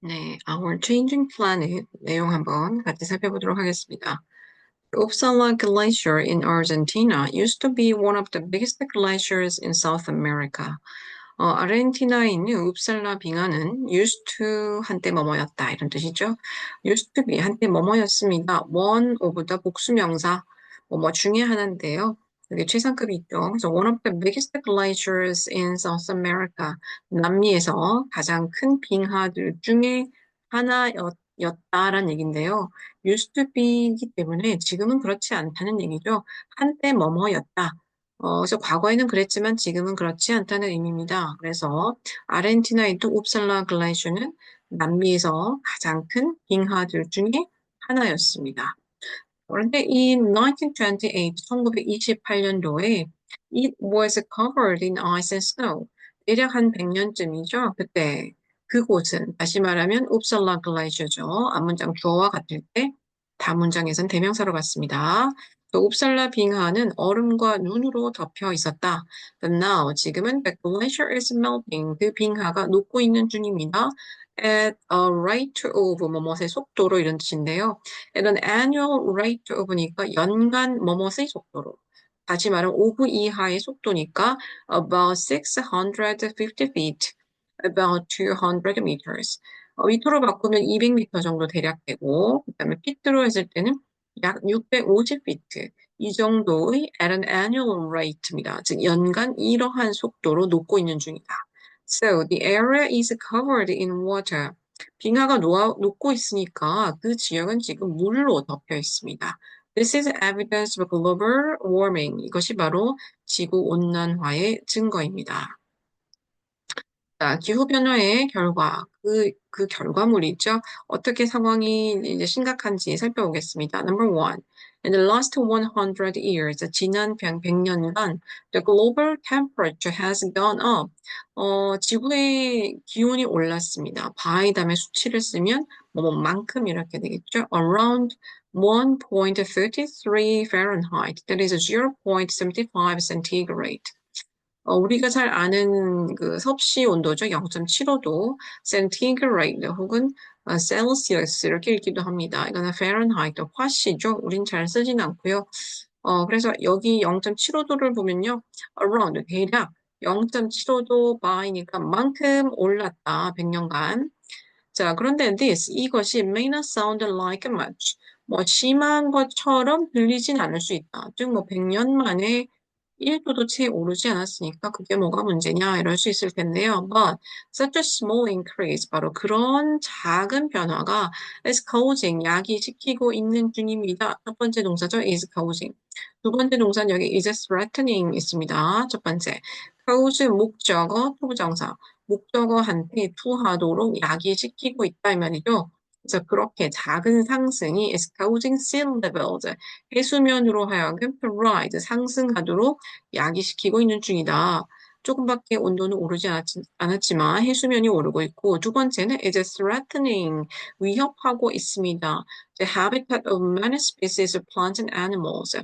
네, Our Changing Planet 내용 한번 같이 살펴보도록 하겠습니다. Uppsala Glacier in Argentina used to be one of the biggest glaciers in South America. 아르헨티나에 있는 웁살라 빙하는 used to 한때 뭐뭐였다 이런 뜻이죠. used to be 한때 뭐뭐였습니다. one of the 복수명사 뭐뭐 중에 하나인데요. 여기 최상급이 있죠. 그래서 one of the biggest glaciers in South America 남미에서 가장 큰 빙하들 중에 하나였다라는 얘기인데요. used to be이기 때문에 지금은 그렇지 않다는 얘기죠. 한때 뭐뭐였다. 그래서 과거에는 그랬지만 지금은 그렇지 않다는 의미입니다. 그래서 아르헨티나에 있는 웁살라 글라이셔는 남미에서 가장 큰 빙하들 중에 하나였습니다. 그런데 in 1928, 1928년도에 it was covered in ice and snow. 대략 한 100년쯤이죠. 그때 그곳은 다시 말하면 웁살라 글라이셔죠. 앞문장 주어와 같을 때 다문장에선 대명사로 갔습니다. 그 웁살라 빙하는 얼음과 눈으로 덮여 있었다. But now 지금은 the glacier is melting. 그 빙하가 녹고 있는 중입니다. At a rate of 뭐뭐의 속도로 이런 뜻인데요. at an annual rate of니까 연간 뭐뭐의 속도로. 다시 말하면 5분 이하의 속도니까 about 650 feet, about 200 meters. 미터로 바꾸면 200m 정도 대략 되고, 그다음에 피트로 했을 때는 약 650피트. 이 정도의 at an annual rate입니다. 즉 연간 이러한 속도로 녹고 있는 중이다. So the area is covered in water. 빙하가 녹고 있으니까 그 지역은 지금 물로 덮여 있습니다. This is evidence of global warming. 이것이 바로 지구 온난화의 증거입니다. 자, 기후변화의 결과, 그 결과물이죠. 어떻게 상황이 이제 심각한지 살펴보겠습니다. Number one. In the last 100 years, 지난 100년간, the global temperature has gone up. 지구의 기온이 올랐습니다. by 다음에 수치를 쓰면 뭐만큼 이렇게 되겠죠. Around 1.33 Fahrenheit, that is 0.75 centigrade. 우리가 잘 아는 그 섭씨 온도죠. 0.75도, 센티그레이드 혹은 셀시어스 이렇게 읽기도 합니다. 이거는 파렌하이트, 화씨죠. 우린 잘 쓰진 않고요. 그래서 여기 0.75도를 보면요. around, 대략 0.75도 by니까 만큼 올랐다. 100년간. 자, 그런데 이것이 may not sound like much. 뭐 심한 것처럼 들리진 않을 수 있다. 즉, 뭐 100년 만에 1도도 채 오르지 않았으니까 그게 뭐가 문제냐 이럴 수 있을 텐데요. But such a small increase, 바로 그런 작은 변화가 is causing, 야기시키고 있는 중입니다. 첫 번째 동사죠. is causing. 두 번째 동사는 여기 is threatening 있습니다. 첫 번째. cause 목적어, 투부정사. 목적어한테 투하도록 야기시키고 있다 이 말이죠. 그래서 그렇게 작은 상승이 is causing sea levels, 해수면으로 하여금 to rise, 상승하도록 야기시키고 있는 중이다. 조금밖에 온도는 오르지 않았지만 해수면이 오르고 있고, 두 번째는 is threatening, 위협하고 있습니다. The habitat of many species of plants and animals.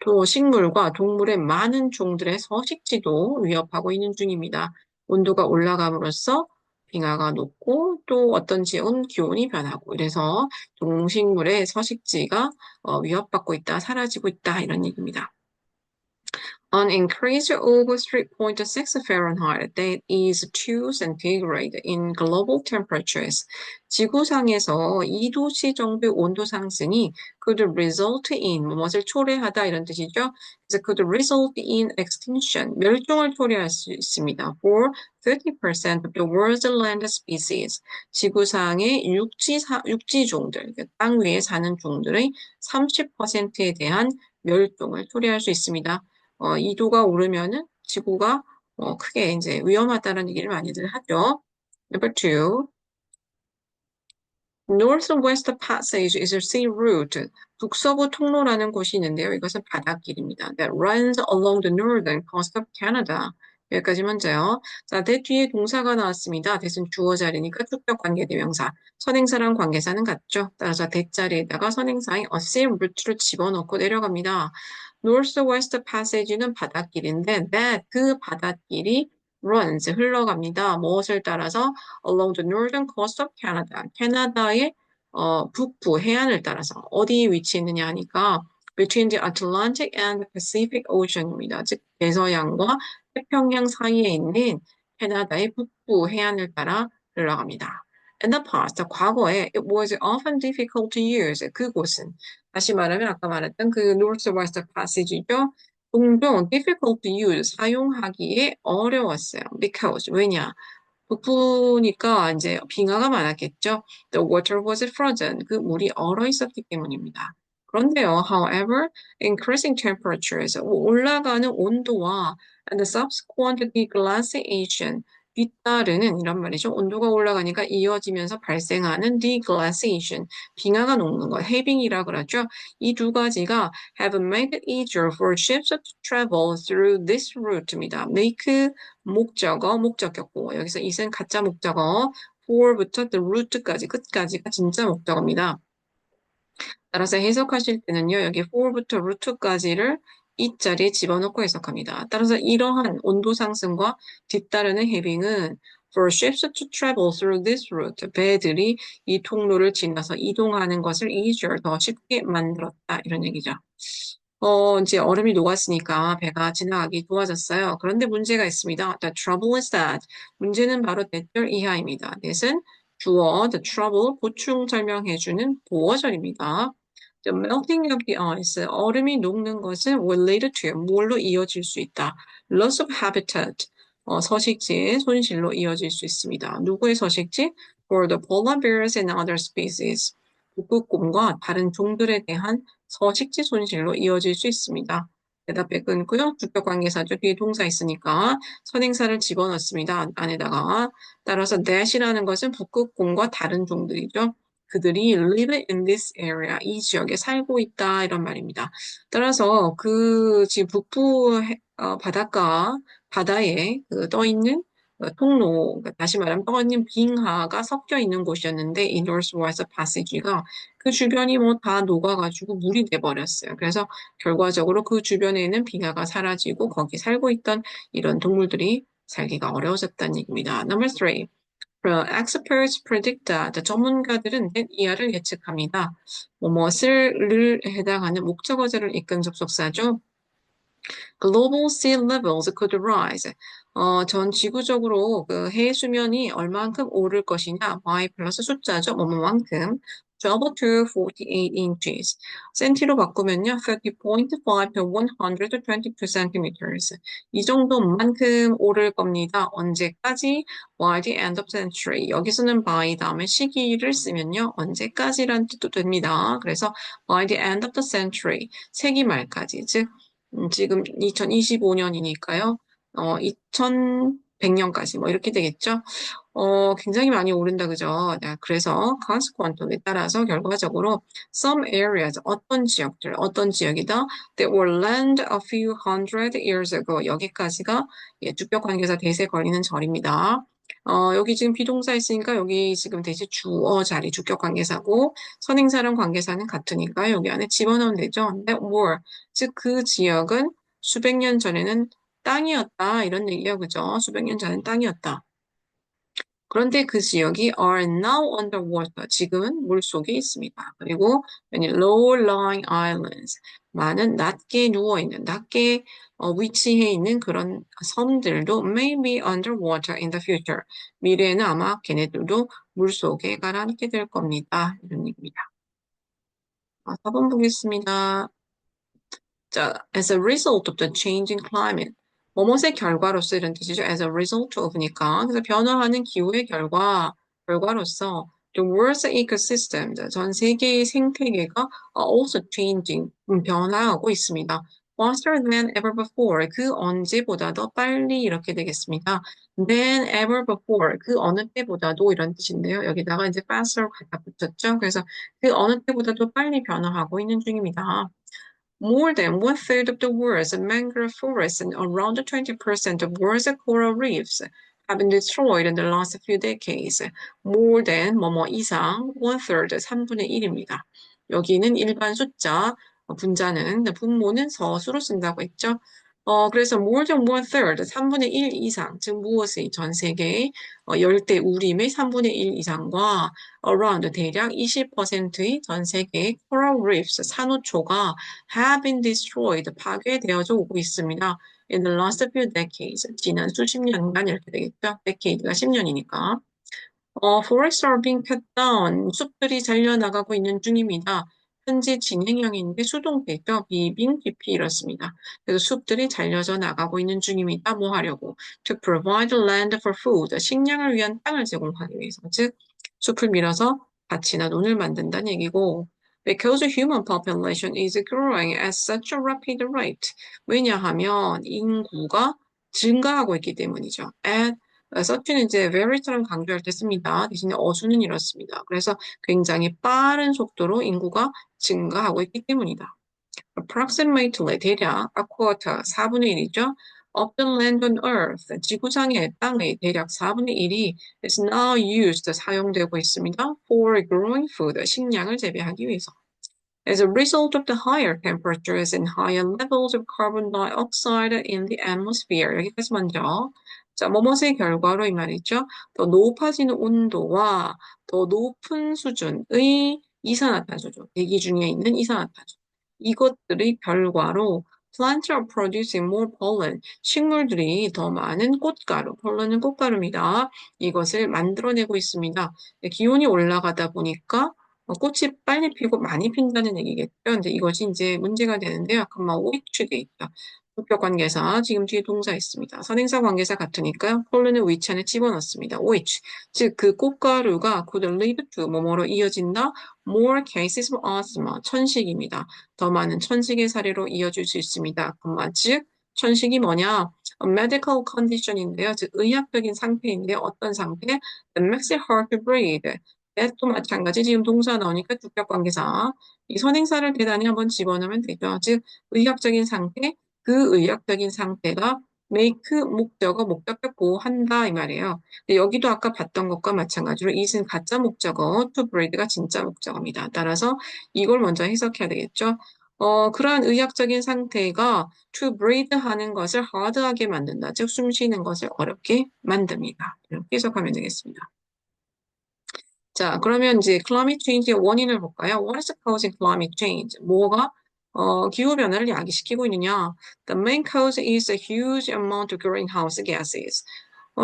또 식물과 동물의 많은 종들의 서식지도 위협하고 있는 중입니다. 온도가 올라감으로써 빙하가 녹고 또 어떤 지역은 기온이 변하고 이래서 동식물의 서식지가 위협받고 있다, 사라지고 있다 이런 얘기입니다. An increase over 3.6 Fahrenheit, that is 2 centigrade in global temperatures. 지구상에서 2도씨 정도의 온도 상승이 could result in, 무엇을 초래하다 이런 뜻이죠. 그래서 could result in extinction, 멸종을 초래할 수 있습니다. For 30% of the world's land species. 지구상의 육지종들, 땅 위에 사는 종들의 30%에 대한 멸종을 초래할 수 있습니다. 2도가 오르면은 지구가 크게 이제 위험하다는 얘기를 많이들 하죠. Number two, Northwest Passage is a sea route. 북서부 통로라는 곳이 있는데요. 이것은 바닷길입니다. That runs along the northern coast of Canada. 여기까지 먼저요. 자, 대 뒤에 동사가 나왔습니다. 대신 주어 자리니까 축적 관계대명사. 선행사랑 관계사는 같죠. 따라서 대 자리에다가 선행사인 a sea route를 집어넣고 내려갑니다. Northwest Passage는 바닷길인데 that 그 바닷길이 runs 흘러갑니다. 무엇을 따라서? along the northern coast of Canada. 캐나다의 북부 해안을 따라서 어디에 위치했느냐 하니까 between the Atlantic and the Pacific Ocean입니다. 즉 대서양과 태평양 사이에 있는 캐나다의 북부 해안을 따라 흘러갑니다. In the past, 과거에 it was often difficult to use 그곳은 다시 말하면 아까 말했던 그 Northwest Passage죠. 종종 difficult to use 사용하기에 어려웠어요. Because 왜냐? 북부니까 이제 빙하가 많았겠죠. The water was frozen. 그 물이 얼어 있었기 때문입니다. 그런데요, however, increasing temperatures, 올라가는 온도와 and the subsequent deglaciation, 뒤따르는 이란 말이죠. 온도가 올라가니까 이어지면서 발생하는 deglaciation, 빙하가 녹는 것, 해빙이라 그러죠. 이 두 가지가 have made it easier for ships to travel through this route입니다. make 목적어, 목적격보. 여기서 it은 가짜 목적어, for부터 the route까지, 끝까지가 진짜 목적어입니다. 따라서 해석하실 때는요, 여기 for부터 route까지를 이 자리에 집어넣고 해석합니다. 따라서 이러한 온도 상승과 뒤따르는 해빙은 for ships to travel through this route, 배들이 이 통로를 지나서 이동하는 것을 easier, 더 쉽게 만들었다. 이런 얘기죠. 이제 얼음이 녹았으니까 배가 지나가기 좋아졌어요. 그런데 문제가 있습니다. The trouble is that. 문제는 바로 대절 이하입니다. that은 주어, the trouble, 보충 설명해주는 보어절입니다. The melting of the ice. 얼음이 녹는 것은 will lead to, 뭘로 이어질 수 있다. Loss of habitat. 서식지의 손실로 이어질 수 있습니다. 누구의 서식지? For the polar bears and other species. 북극곰과 다른 종들에 대한 서식지 손실로 이어질 수 있습니다. 대답에 끊고요. 주격관계사죠. 뒤에 동사 있으니까 선행사를 집어넣습니다. 안에다가. 따라서 that이라는 것은 북극곰과 다른 종들이죠. 그들이 live in this area, 이 지역에 살고 있다 이런 말입니다. 따라서 그 지금 북부 바닷가 바다에 떠 있는 통로, 그러니까 다시 말하면 떠 있는 빙하가 섞여 있는 곳이었는데 이 Northwest Passage가 그 주변이 뭐 다 녹아가지고 물이 돼버렸어요. 그래서 결과적으로 그 주변에 있는 빙하가 사라지고 거기 살고 있던 이런 동물들이 살기가 어려워졌다는 얘기입니다. Number three. Experts predict that 전문가들은 that 이하를 예측합니다. 무엇을 해당하는 목적어제를 이끈 접속사죠. Global sea levels could rise. 전 지구적으로 그 해의 수면이 얼만큼 오를 것이냐, y 플러스 숫자죠, 뭐뭐만큼. 12 to 48 inches. 센티로 바꾸면요, 30.5 to 122 centimeters. 이 정도만큼 오를 겁니다. 언제까지? By the end of century. 여기서는 by 다음에 시기를 쓰면요, 언제까지란 뜻도 됩니다. 그래서 by the end of the century. 세기 말까지. 즉, 지금 2025년이니까요. 2100년까지 뭐 이렇게 되겠죠. 굉장히 많이 오른다 그죠? 네, 그래서 consequently 따라서 결과적으로 some areas 어떤 지역이다 that were land a few hundred years ago 여기까지가 주격 관계사 대세 걸리는 절입니다. 여기 지금 비동사 있으니까 여기 지금 대신 주어 자리 주격 관계사고 선행사랑 관계사는 같으니까 여기 안에 집어넣으면 되죠. that were 즉 그 지역은 수백 년 전에는 땅이었다 이런 얘기야 그죠? 수백 년 전엔 땅이었다. 그런데 그 지역이 are now underwater. 지금은 물속에 있습니다. 그리고 low-lying islands. 많은 낮게 누워있는, 낮게 위치해 있는 그런 섬들도 may be underwater in the future. 미래에는 아마 걔네들도 물속에 가라앉게 될 겁니다. 이런 얘기입니다. 4번 보겠습니다. 자, as a result of the changing climate. 뭐뭇의 결과로서 이런 뜻이죠. as a result of니까. 그래서 변화하는 기후의 결과로서 the world's ecosystem, 전 세계의 생태계가 are also changing, 변화하고 있습니다. faster than ever before, 그 언제보다도 빨리 이렇게 되겠습니다. than ever before, 그 어느 때보다도 이런 뜻인데요. 여기다가 이제 faster 갖다 붙였죠. 그래서 그 어느 때보다도 빨리 변화하고 있는 중입니다. More than one-third of the world's mangrove forests and around 20% of world's coral reefs have been destroyed in the last few decades. More than 뭐뭐 이상 one-third 3분의 1입니다. 여기는 일반 숫자 분자는 분모는 서수로 쓴다고 했죠. 그래서 more than one third, 3분의 1 이상, 즉 무엇의 전 세계의 열대 우림의 3분의 1 이상과 around 대략 20%의 전 세계의 coral reefs, 산호초가 have been destroyed, 파괴되어져 오고 있습니다. In the last few decades, 지난 수십 년간 이렇게 되겠죠. decade가 10년이니까. forests are being cut down. 숲들이 잘려나가고 있는 중입니다. 현재 진행형인데 수동태죠. being, BP 이렇습니다. 그래서 숲들이 잘려져 나가고 있는 중입니다. 뭐 하려고? To provide land for food. 식량을 위한 땅을 제공하기 위해서. 즉, 숲을 밀어서 밭이나 논을 만든다는 얘기고. Because the human population is growing at such a rapid rate. 왜냐하면 인구가 증가하고 있기 때문이죠. At 서치는 이제 very처럼 강조할 때 씁니다. 대신에 어수는 이렇습니다. 그래서 굉장히 빠른 속도로 인구가 증가하고 있기 때문이다. Approximately 대략 a quarter 4분의 1이죠. Of the land on earth 지구상의 땅의 대략 4분의 1이 is now used 사용되고 있습니다. For growing food 식량을 재배하기 위해서. As a result of the higher temperatures and higher levels of carbon dioxide in the atmosphere. 여기까지 먼저. 자, 뭐뭇의 결과로 이 말이죠. 더 높아지는 온도와 더 높은 수준의 이산화탄소죠. 대기 중에 있는 이산화탄소. 이것들의 결과로 plants are producing more pollen. 식물들이 더 많은 꽃가루, pollen은 꽃가루입니다. 이것을 만들어내고 있습니다. 기온이 올라가다 보니까 꽃이 빨리 피고 많이 핀다는 얘기겠죠. 근데 이것이 이제 문제가 되는데 약간 막 which 돼 있다. 부격 관계사, 지금 뒤에 동사 있습니다. 선행사 관계사 같으니까 폴른의 which 안에 집어넣습니다. which, 즉 그 꽃가루가 could lead to 뭐뭐로 이어진다. more cases of asthma, 천식입니다. 더 많은 천식의 사례로 이어질 수 있습니다. 즉 천식이 뭐냐? A medical condition인데요. 즉 의학적인 상태인데 어떤 상태? That makes it hard to breathe. 또 마찬가지 지금 동사 나오니까 주격관계사 이 선행사를 대단히 한번 집어넣으면 되죠. 즉 의학적인 상태, 그 의학적인 상태가 make 목적어 목적격 보호한다 이 말이에요. 근데 여기도 아까 봤던 것과 마찬가지로 it은 가짜 목적어, to breathe가 진짜 목적어입니다. 따라서 이걸 먼저 해석해야 되겠죠. 그러한 의학적인 상태가 to breathe 하는 것을 hard하게 만든다. 즉 숨 쉬는 것을 어렵게 만듭니다. 이렇게 해석하면 되겠습니다. 자, 그러면 이제 climate change의 원인을 볼까요? What is causing climate change? 뭐가 기후변화를 야기시키고 있느냐? The main cause is a huge amount of greenhouse gases.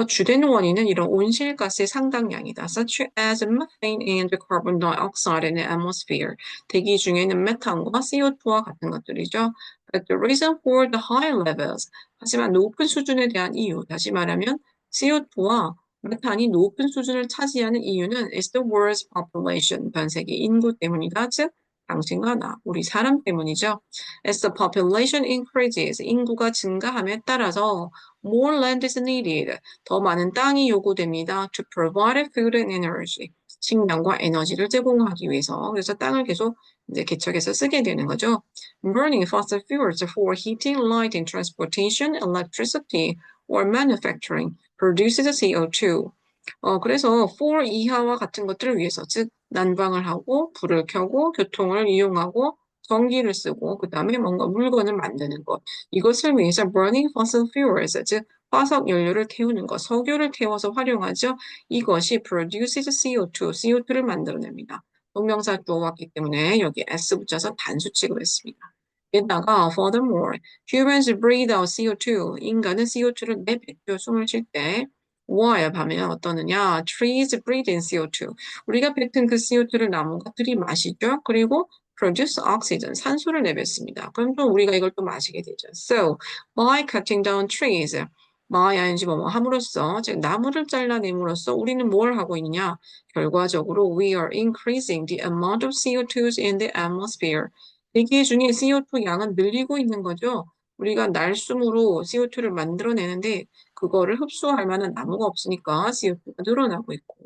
주된 원인은 이런 온실가스의 상당량이다. Such as methane and carbon dioxide in the atmosphere. 대기 중에는 메탄과 CO2와 같은 것들이죠. But the reason for the high levels. 하지만 높은 수준에 대한 이유, 다시 말하면 CO2와 메탄이 높은 수준을 차지하는 이유는 is the world's population, 전 세계 인구 때문이다. 즉, 당신과 나, 우리 사람 때문이죠. As the population increases, 인구가 증가함에 따라서 more land is needed, 더 많은 땅이 요구됩니다. To provide food and energy, 식량과 에너지를 제공하기 위해서. 그래서 땅을 계속 이제 개척해서 쓰게 되는 거죠. Burning fossil fuels for heating, lighting, transportation, electricity, or manufacturing produces CO2. 그래서 for 이하와 같은 것들을 위해서, 즉 난방을 하고 불을 켜고 교통을 이용하고 전기를 쓰고 그 다음에 뭔가 물건을 만드는 것. 이것을 위해서 burning fossil fuels, 즉 화석 연료를 태우는 것, 석유를 태워서 활용하죠. 이것이 produces CO2, CO2를 만들어냅니다. 동명사 주어 왔기 때문에 여기 s 붙여서 단수 취급했습니다. 게다가 furthermore, humans breathe out CO2. 인간은 CO2를 내뱉죠. 숨을 쉴 때. while 하면 어떠느냐? trees breathe in CO2. 우리가 뱉은 그 CO2를 나무가 들이마시죠. 그리고 produce oxygen, 산소를 내뱉습니다. 그럼 또 우리가 이걸 또 마시게 되죠. So, by cutting down trees, by ing 뭐뭐 함으로써, 즉 나무를 잘라냄으로써 우리는 뭘 하고 있느냐? 결과적으로 we are increasing the amount of CO2s in the atmosphere. 대기 중에 CO2 양은 늘리고 있는 거죠. 우리가 날숨으로 CO2를 만들어내는데 그거를 흡수할 만한 나무가 없으니까 CO2가 늘어나고 있고.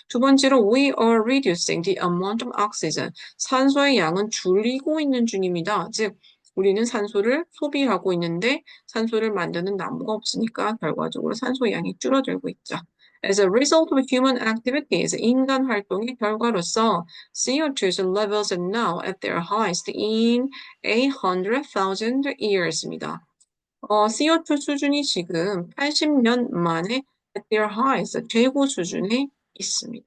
두 번째로 we are reducing the amount of oxygen. 산소의 양은 줄이고 있는 중입니다. 즉 우리는 산소를 소비하고 있는데 산소를 만드는 나무가 없으니까 결과적으로 산소 양이 줄어들고 있죠. As a result of human activities, 인간 활동의 결과로서 CO2's levels are now at their highest in 800,000 years입니다. CO2 수준이 지금 80년 만에 at their highest, 최고 수준에 있습니다.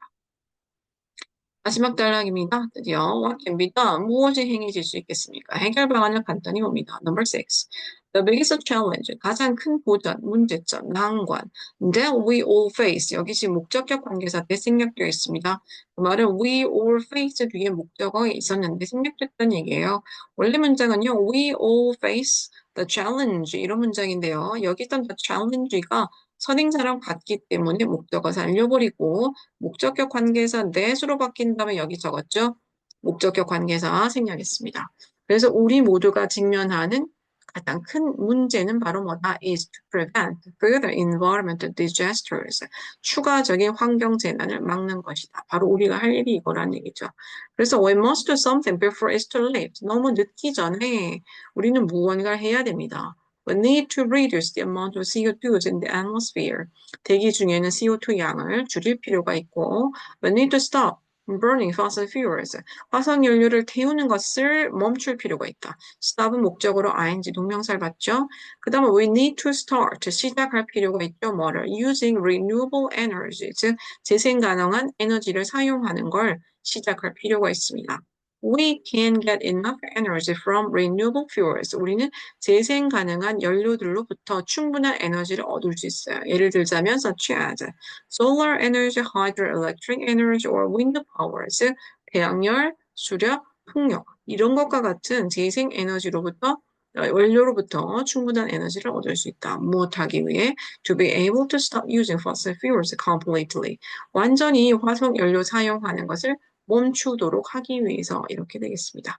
마지막 단락입니다. 드디어 what can be done, 무엇이 행해질 수 있겠습니까? 해결 방안을 간단히 봅니다. Number 6. The biggest challenge, 가장 큰 도전, 문제점, 난관 that we all face, 여기 지금 목적격 관계사 때 생략되어 있습니다. 그 말은 we all face 뒤에 목적어가 있었는데 생략됐다는 얘기예요. 원래 문장은요, we all face the challenge 이런 문장인데요. 여기 있던 the challenge가 선행사랑 같기 때문에 목적어 살려버리고 목적격 관계사 that으로 바뀐 다음에 여기 적었죠. 목적격 관계사 생략했습니다. 그래서 우리 모두가 직면하는 가장 큰 문제는 바로 뭐다? is to prevent further environmental disasters. 추가적인 환경 재난을 막는 것이다. 바로 우리가 할 일이 이거란 얘기죠. 그래서 we must do something before it's too late. 너무 늦기 전에 우리는 무언가를 해야 됩니다. We need to reduce the amount of CO2s in the atmosphere. 대기 중에는 CO2 양을 줄일 필요가 있고, we need to stop burning fossil fuels. 화석 연료를 태우는 것을 멈출 필요가 있다. stop은 목적으로 ing 동명사를 받죠. 그 다음에 we need to start, 시작할 필요가 있죠. 뭐를? using renewable energy, 즉 재생 가능한 에너지를 사용하는 걸 시작할 필요가 있습니다. We can get enough energy from renewable fuels. 우리는 재생 가능한 연료들로부터 충분한 에너지를 얻을 수 있어요. 예를 들자면 such as solar energy, hydroelectric energy, or wind power, 즉 태양열, 수력, 풍력 이런 것과 같은 재생 에너지로부터 원료로부터 충분한 에너지를 얻을 수 있다. 무엇하기 위해? To be able to stop using fossil fuels completely. 완전히 화석 연료 사용하는 것을 멈추도록 하기 위해서 이렇게 되겠습니다.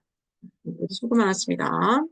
수고 많았습니다.